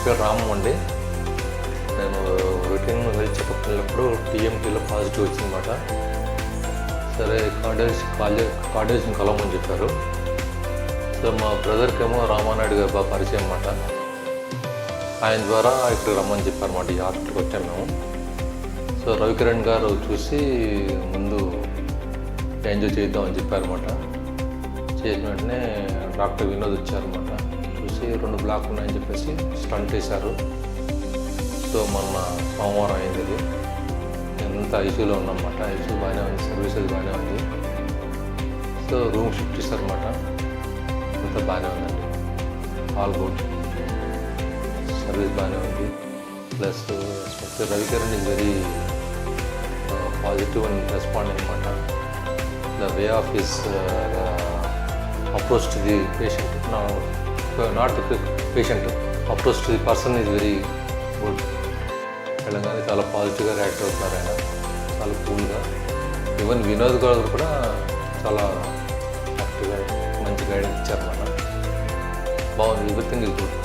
పేరు రామం అండి. నేను రొటీన్ హెల్త్ చెకప్ వెళ్ళినప్పుడు టీఎంటీలో పాజిటివ్ వచ్చిందన్నమాట. సరే కార్డియాలజిస్ట్ని కలవమని చెప్పారు. సో మా బ్రదర్కి ఏమో రామానాయుడు గారు బాగా పరిచయం అన్నమాట. ఆయన ద్వారా ఇక్కడ రమ్మని చెప్పారన్నమాట. ఈ హాస్పిటల్కి వచ్చాము మేము. సో రవికిరణ్ గారు చూసి ముందు ఎంజాయ్ చేద్దామని చెప్పారన్నమాట. చేసిన వెంటనే డాక్టర్ వినోద్ వచ్చారన్నమాట. చూసి 2 బ్లాక్లు ఉన్నాయని చెప్పేసి స్టంట్ వేశారు. సో మొన్న సోమవారం అయింది. ఇది ఎంత ఐసీయూలో ఉన్నమాట. ఐసీయూ బాగానే ఉంది, సర్వీసెస్ బాగానే ఉంది. సో రూమ్ షిఫ్ట్ చేశారన్నమాట. అంత బాగానే ఉందండి, ఆల్ గుడ్, సర్వీస్ బాగానే ఉంది. Plus especially Ravikiran is very positive and responding అనమాట. The way of his approach to the patient, not the patient, approach to the person is very good. Telangana చాలా పాజిటివ్గా react అవుతున్నారు. ఆయన చాలా కూల్గా. ఈవెన్ వినోద్ గారు కూడా చాలా యాక్టివ్గా మంచి గైడెన్స్ ఇచ్చారన్నమాట. బాగుంది, ఎవ్రీథింగ్ ఇస్ గుడ్.